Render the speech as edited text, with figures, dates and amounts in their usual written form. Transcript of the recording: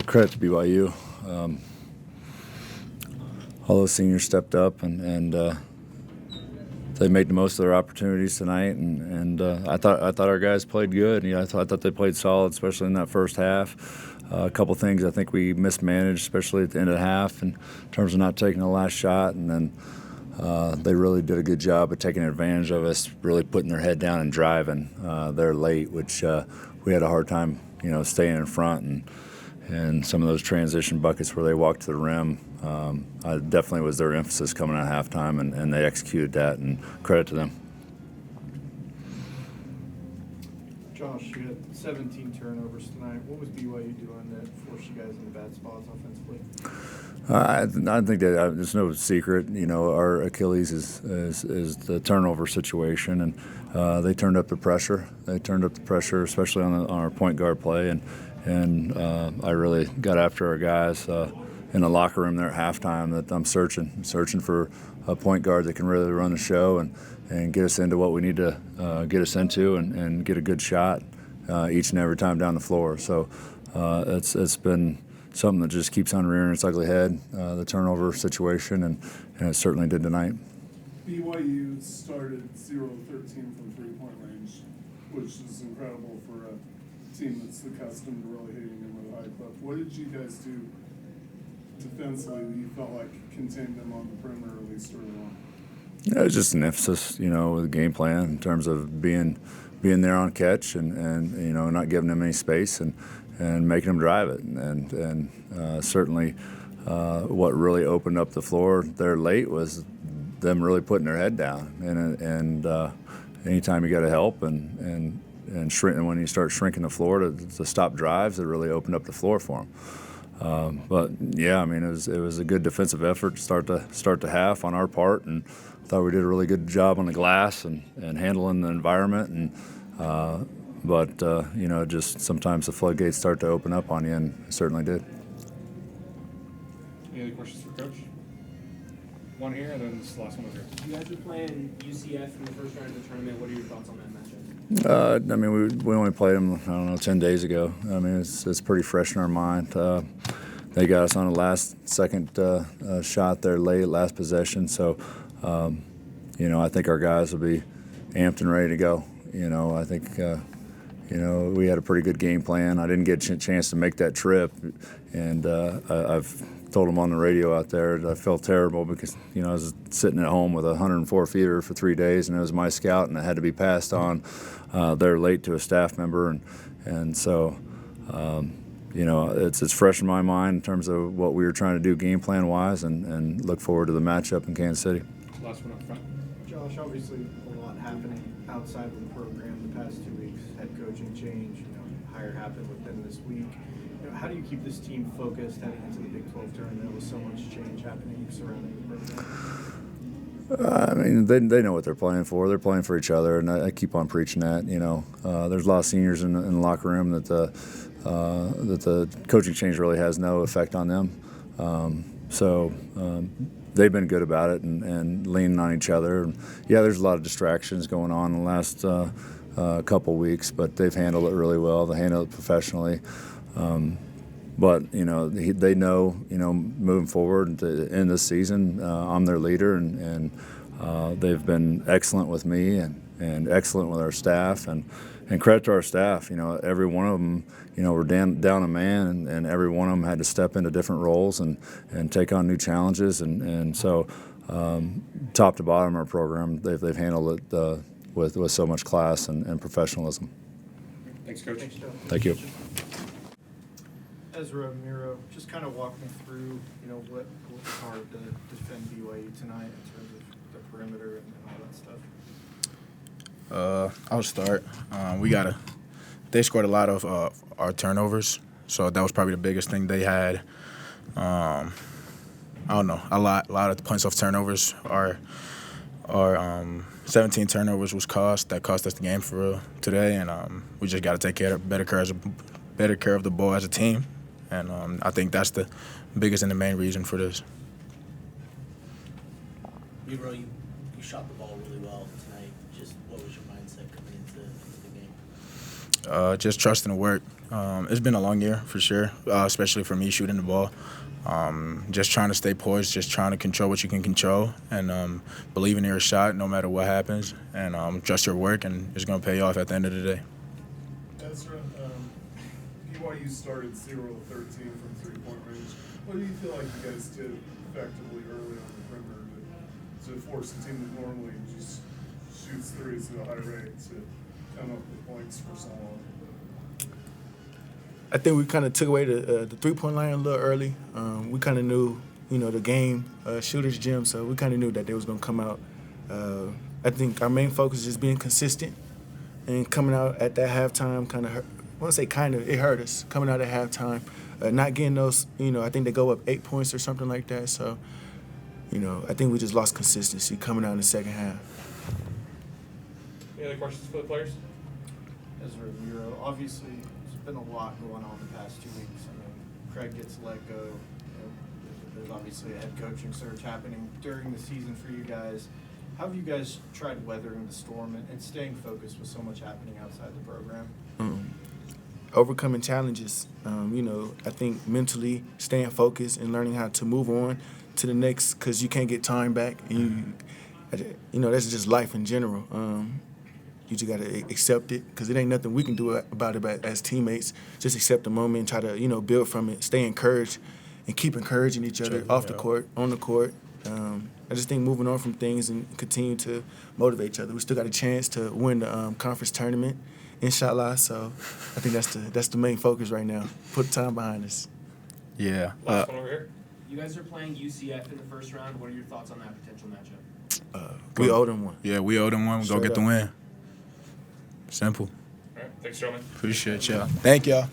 Credit to BYU. All those seniors stepped up and they made the most of their opportunities tonight. And I thought our guys played good. I thought they played solid, especially in that first half. A couple things I think we mismanaged, especially at the end of the half, in terms of not taking the last shot. And then they really did a good job of taking advantage of us, really putting their head down and driving there late, which we had a hard time, staying in front. And some of those transition buckets where they walked to the rim, definitely was their emphasis coming out of halftime, and they executed that, and credit to them. Josh, you had 17 turnovers tonight. What was BYU doing that forced you guys into bad spots offensively? I think that there's no secret. Our Achilles is the turnover situation, and they turned up the pressure. They turned up the pressure, especially on our point guard play, and I really got after our guys in the locker room there at halftime. That I'm searching for a point guard that can really run the show and get us into what we need to get us into and get a good shot each and every time down the floor. So it's been something that just keeps on rearing its ugly head, the turnover situation, and it certainly did tonight. BYU started 0-13 from three-point range, which is incredible for a team that's accustomed to really hitting them with a high clip. What did you guys do defensively that you felt like contained them on the perimeter, at least early on? Yeah, it was just an emphasis, with the game plan in terms of being there on catch and not giving them any space and making them drive it. And certainly what really opened up the floor there late was them really putting their head down. And anytime you got to help and shrink, and when you start shrinking the floor to stop drives, it really opened up the floor for them. But yeah, it was a good defensive effort to start the half on our part, and I thought we did a really good job on the glass and handling the environment. But just sometimes the floodgates start to open up on you, and it certainly did. Any other questions for Coach? One here, and then this last one over here. You guys are playing UCF in the first round of the tournament. What are your thoughts on that matchup? We only played them 10 days ago. It's pretty fresh in our mind. They got us on a last-second shot there late, last possession. So, I think our guys will be amped and ready to go. I think, we had a pretty good game plan. I didn't get a chance to make that trip, and I've told them on the radio out there that I felt terrible because, I was sitting at home with a 104-feeder for 3 days, and it was my scout, and it had to be passed on there late to a staff member. And so, it's fresh in my mind in terms of what we were trying to do game plan-wise, and look forward to the matchup in Kansas City. Last one up front. Josh, obviously a lot happening outside of the program the past 2 weeks. Head coaching change, hire happened within this week. How do you keep this team focused heading into the Big 12 tournament with so much change happening surrounding the program? They know what they're playing for. They're playing for each other, and I keep on preaching that. There's a lot of seniors in the locker room that the coaching change really has no effect on them. So they've been good about it and leaning on each other. And yeah, there's a lot of distractions going on in the last couple weeks, but they've handled it really well. They handled it professionally. But they know, moving forward in this season, I'm their leader, and they've been excellent with me and excellent with our staff, and credit to our staff. Every one of them, we're down a man, and every one of them had to step into different roles and take on new challenges, and so top to bottom our program, they've handled it with so much class and professionalism. Thanks, Coach. Thanks, Joe. Thank you. Ezra, Miro, just kind of walk me through, what was hard to defend BYU tonight in terms of the perimeter and all that stuff. I'll start. They scored a lot of our turnovers, so that was probably the biggest thing they had. I don't know, a lot of the points off turnovers. Our 17 turnovers that cost us the game for real today, and we just got to take better care of the ball as a team. And I think that's the biggest and the main reason for this. You shot the ball really well tonight. Just what was your mindset coming into the game? Just trusting the work. It's been a long year for sure, especially for me shooting the ball. Just trying to stay poised, just trying to control what you can control, and believe in your shot no matter what happens, and trust your work, and it's going to pay off at the end of the day. Ezra, BYU started 0-13 from three-point range. What do you feel like you guys did effectively early on the perimeter to force a team that normally just shoots threes at a high rate to come up with points for so long? I think we kind of took away the three-point line a little early. We kind of knew, the game, shooter's gym, so we kind of knew that they was going to come out. I think our main focus is just being consistent and coming out at that halftime it hurt us coming out at halftime. Not getting those, I think they go up 8 points or something like that. So, I think we just lost consistency coming out in the second half. Any other questions for the players? Ezra, obviously there's been a lot going on the past 2 weeks. I mean, Craig gets let go. There's obviously a head coaching search happening during the season for you guys. How have you guys tried weathering the storm and staying focused with so much happening outside the program? Overcoming challenges. I think mentally staying focused and learning how to move on to the next, because you can't get time back. And that's just life in general. You just got to accept it, because it ain't nothing we can do about it as teammates. Just accept the moment and try to, build from it, stay encouraged, and keep encouraging each other off the court, on the court. I just think moving on from things and continue to motivate each other. We still got a chance to win the conference tournament, inshallah. So I think that's the main focus right now. Put the time behind us. Yeah. Last one over here. You guys are playing UCF in the first round. What are your thoughts on that potential matchup? We owe them one. Yeah, we owe them one. We'll go Straight get the up. win. Simple. All right. Thanks, gentlemen. Appreciate y'all. Thank y'all.